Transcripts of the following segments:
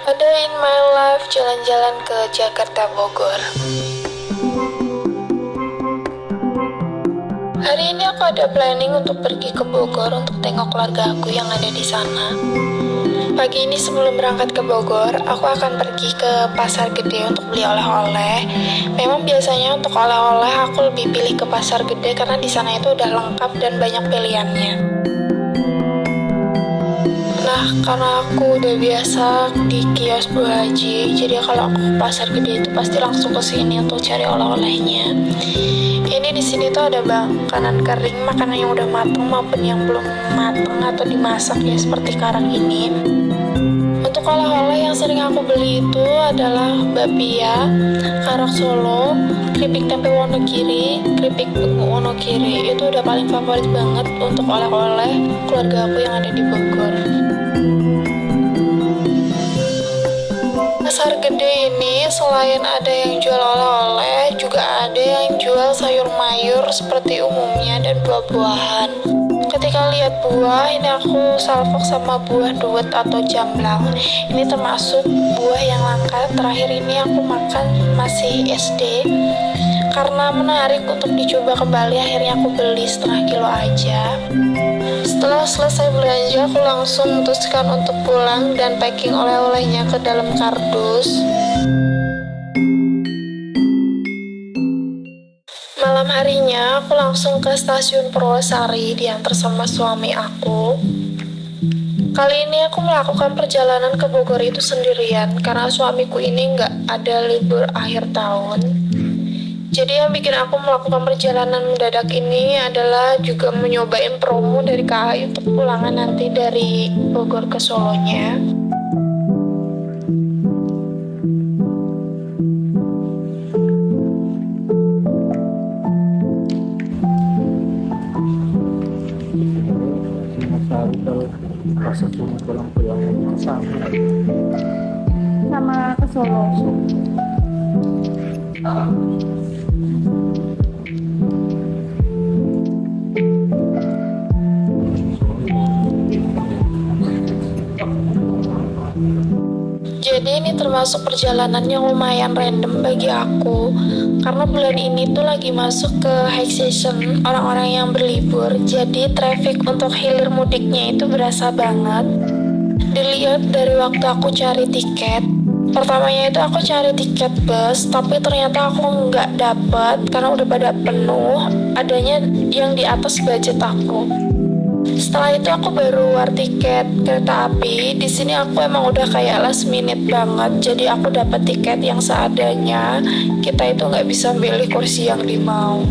A day in my life jalan-jalan ke Jakarta Bogor. Hari ini aku ada planning untuk pergi ke Bogor untuk tengok keluarga aku yang ada di sana. Pagi ini sebelum berangkat ke Bogor, aku akan pergi ke Pasar Gede untuk beli oleh-oleh. Memang biasanya untuk oleh-oleh aku lebih pilih ke Pasar Gede karena di sana itu udah lengkap dan banyak pilihannya. Nah, karena aku udah biasa di kios Bu Haji, jadi kalau aku ke Pasar Gede itu pasti langsung ke sini untuk cari oleh-olehnya. Ini di sini tuh ada makanan kering, makanan yang udah matang maupun yang belum matang atau dimasak ya seperti sekarang ini. Untuk oleh-oleh yang sering aku beli itu adalah bapia, karak Solo, keripik tempe Wonogiri, keripik bungu Wonogiri. Itu udah paling favorit banget untuk oleh-oleh keluarga aku yang ada di Bogor. Pasar Gede ini selain ada yang jual oleh-oleh, juga ada yang jual sayur mayur seperti umumnya dan buah-buahan. Ketika lihat buah, ini aku salfok sama buah duet atau jamblang. Ini termasuk buah yang langka. Terakhir ini aku makan masih SD. Karena menarik untuk dicoba kembali, akhirnya aku beli setengah kilo aja. Setelah selesai belanja, aku langsung memutuskan untuk pulang dan packing oleh-olehnya ke dalam kardus. Malam harinya, aku langsung ke stasiun Purwosari diantar sama suami aku. Kali ini aku melakukan perjalanan ke Bogor itu sendirian karena suamiku ini nggak ada libur akhir tahun. Jadi yang bikin aku melakukan perjalanan mendadak ini adalah juga menyobain promo dari KAI untuk pulangan nanti dari Bogor ke Solonya. Proses pulang Sama ke Solo. Jadi ini termasuk perjalanan yang lumayan random bagi aku. Karena bulan ini tuh lagi masuk ke high season, orang-orang yang berlibur. Jadi traffic untuk hilir mudiknya itu berasa banget. Dilihat dari waktu aku cari tiket, pertamanya itu aku cari tiket bus, tapi ternyata aku nggak dapet karena udah pada penuh, adanya yang di atas budget aku. Setelah itu aku baru war tiket kereta api. Di sini aku emang udah kayak last minute banget, jadi aku dapat tiket yang seadanya. Kita itu nggak bisa pilih kursi yang dimau.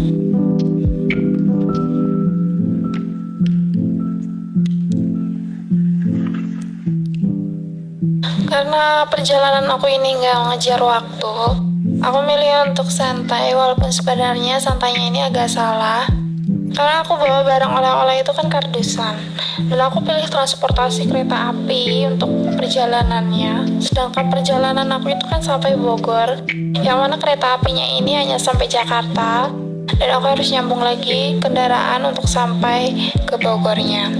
Karena perjalanan aku ini nggak ngejar waktu, aku milih untuk santai walaupun sebenarnya santainya ini agak salah. Karena aku bawa barang oleh-oleh itu kan kardusan, dan aku pilih transportasi kereta api untuk perjalanannya. Sedangkan perjalanan aku itu kan sampai Bogor, yang mana kereta apinya ini hanya sampai Jakarta, dan aku harus nyambung lagi kendaraan untuk sampai ke Bogornya.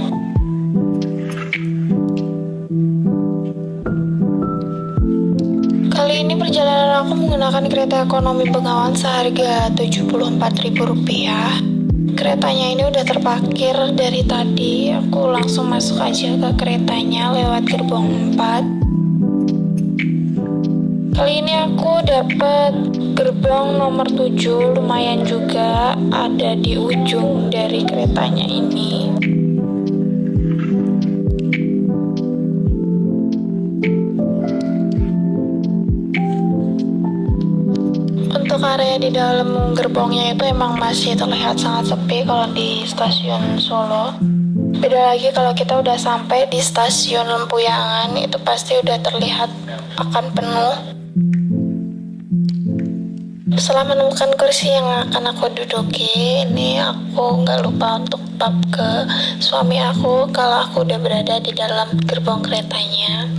Kali ini perjalanan aku menggunakan kereta ekonomi Bengawan seharga Rp74.000. Keretanya ini udah terparkir dari tadi. Aku langsung masuk aja ke keretanya lewat gerbong 4. Kali ini aku dapat gerbong nomor 7, lumayan juga ada di ujung dari keretanya ini. Untuk area di dalam gerbongnya itu emang masih terlihat sangat sepi kalau di stasiun Solo. Beda lagi kalau kita udah sampai di stasiun Lempuyangan, itu pasti udah terlihat akan penuh. Setelah menemukan kursi yang akan aku duduki, ini aku nggak lupa untuk tap ke suami aku kalau aku udah berada di dalam gerbong keretanya.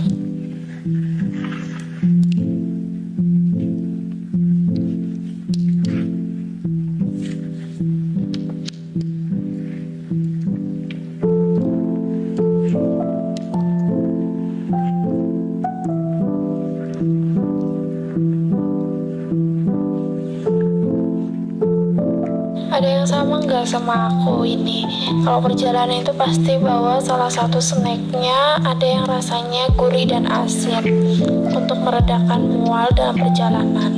Ada yang sama nggak sama aku ini? Kalau perjalanan itu pasti bawa salah satu snacknya, ada yang rasanya gurih dan asin untuk meredakan mual dalam perjalanan.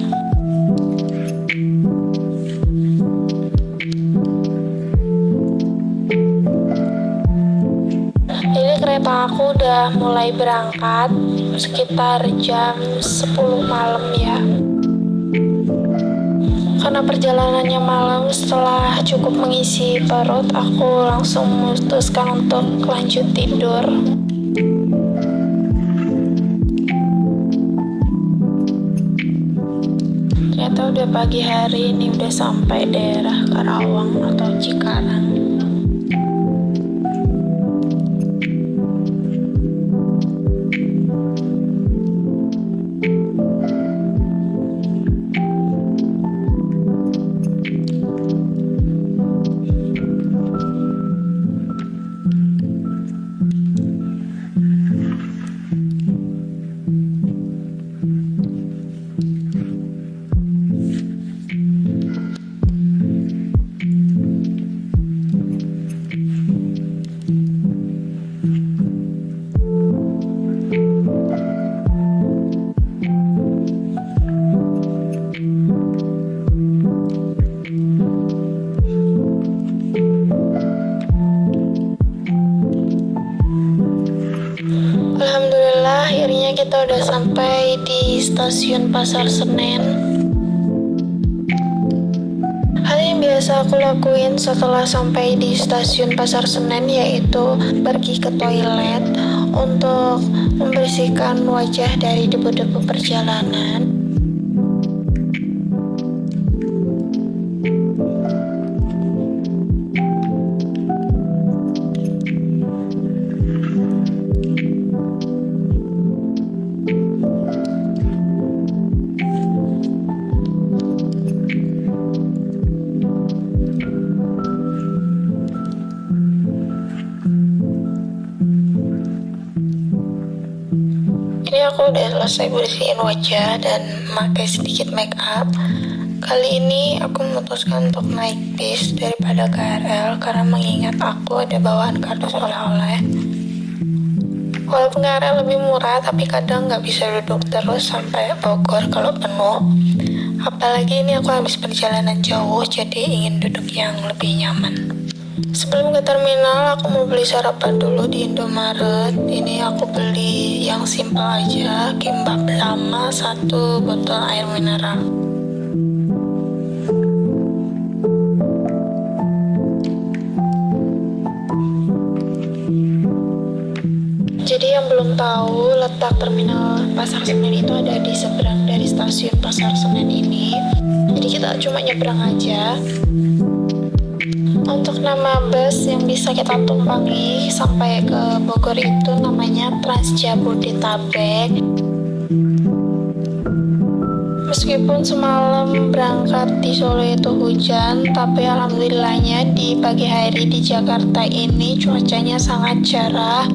Ini kereta aku udah mulai berangkat sekitar jam 10 malam ya. Karena perjalanannya malam, setelah cukup mengisi perut, aku langsung memutuskan untuk lanjut tidur. Ternyata udah pagi hari, ini udah sampai daerah Karawang atau Cikarang. Alhamdulillah, akhirnya kita udah sampai di stasiun Pasar Senen. Hal yang biasa aku lakuin setelah sampai di stasiun Pasar Senen yaitu pergi ke toilet untuk membersihkan wajah dari debu-debu perjalanan. Ini aku udah selesai bersihin wajah dan memakai sedikit make up. Kali ini aku memutuskan untuk naik bis daripada KRL karena mengingat aku ada bawaan kardus oleh-oleh. Walaupun KRL lebih murah, tapi kadang nggak bisa duduk terus sampai Bogor kalau penuh. Apalagi ini aku habis perjalanan jauh, jadi ingin duduk yang lebih nyaman. Sebelum ke terminal, aku mau beli sarapan dulu di Indomaret. Ini aku beli yang simpel aja, kimbap lama, 1 botol air mineral. Jadi yang belum tahu, letak terminal Pasar Senen itu ada di seberang dari stasiun Pasar Senen ini. Jadi kita cuma nyebrang aja. Untuk nama bus yang bisa kita tumpangi sampai ke Bogor itu namanya Transjabodetabek. Meskipun semalam berangkat di Solo itu hujan, tapi alhamdulillahnya di pagi hari di Jakarta ini cuacanya sangat cerah.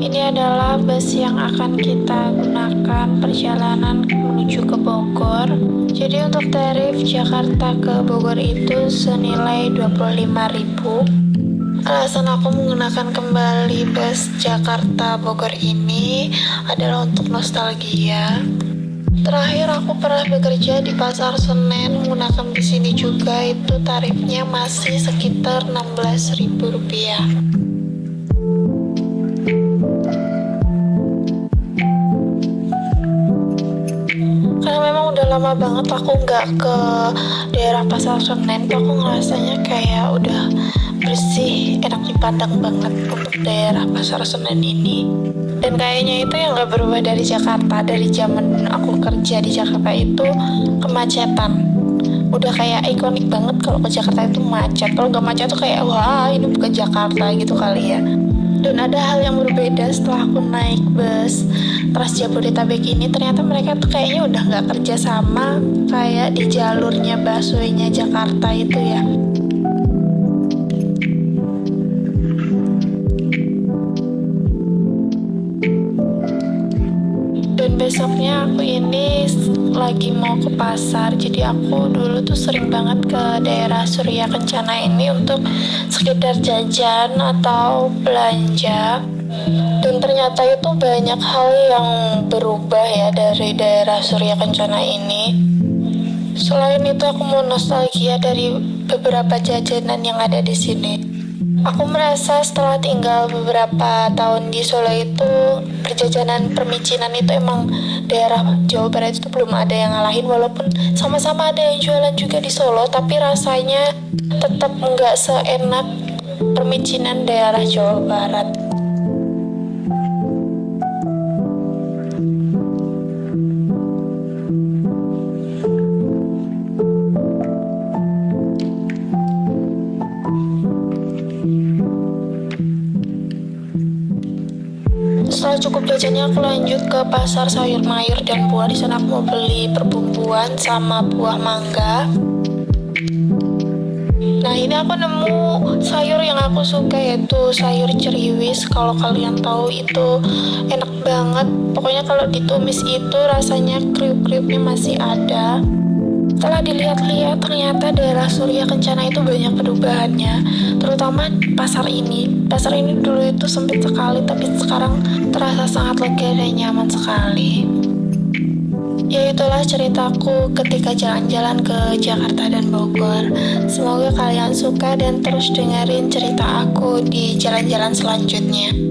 Ini adalah bus yang akan kita gunakan perjalanan menuju ke Bogor. Jadi untuk tarif Jakarta ke Bogor itu senilai 25.000. Alasan aku menggunakan kembali bus Jakarta Bogor ini adalah untuk nostalgia. Terakhir aku pernah bekerja di Pasar Senen menggunakan bis ini juga, itu tarifnya masih sekitar Rp16.000. Lama banget aku nggak ke daerah Pasar Senen tuh, aku ngerasanya kayak udah bersih, enak dipandang banget untuk daerah Pasar Senen ini. Dan kayaknya itu yang nggak berubah dari Jakarta, dari zaman aku kerja di Jakarta itu kemacetan. Udah kayak ikonik banget kalau ke Jakarta itu macet. Kalau nggak macet tuh kayak wah ini bukan Jakarta gitu kali ya. Dan ada hal yang berbeda setelah aku naik bus Trans Jabodetabek ini. Ternyata mereka tuh kayaknya udah nggak kerja sama kayak di jalurnya busway-nya Jakarta itu ya. Dan besoknya aku ini lagi mau ke pasar. Jadi aku dulu tuh sering banget ke daerah Surya Kencana ini untuk sekedar jajan atau belanja. Dan ternyata itu banyak hal yang berubah ya dari daerah Surya Kencana ini. Selain itu aku mau nostalgia dari beberapa jajanan yang ada di sini. Aku merasa setelah tinggal beberapa tahun di Solo itu, perjajanan permicinan itu emang daerah Jawa Barat itu belum ada yang ngalahin. Walaupun sama-sama ada yang jualan juga di Solo, tapi rasanya tetap nggak seenak permicinan daerah Jawa Barat. Setelah cukup jajannya, aku lanjut ke pasar sayur mayur dan buah. Di sana aku mau beli perbumbuan sama buah mangga. Nah, ini aku nemu sayur yang aku suka, yaitu sayur ceriwis. Kalau kalian tahu itu enak banget. Pokoknya kalau ditumis itu rasanya kriuk-kriuknya masih ada. Setelah dilihat-lihat, ternyata daerah Surya Kencana itu banyak perubahannya, terutama pasar ini. Pasar ini dulu itu sempit sekali, tapi sekarang terasa sangat lega dan nyaman sekali. Ya, itulah ceritaku ketika jalan-jalan ke Jakarta dan Bogor. Semoga kalian suka dan terus dengerin cerita aku di jalan-jalan selanjutnya.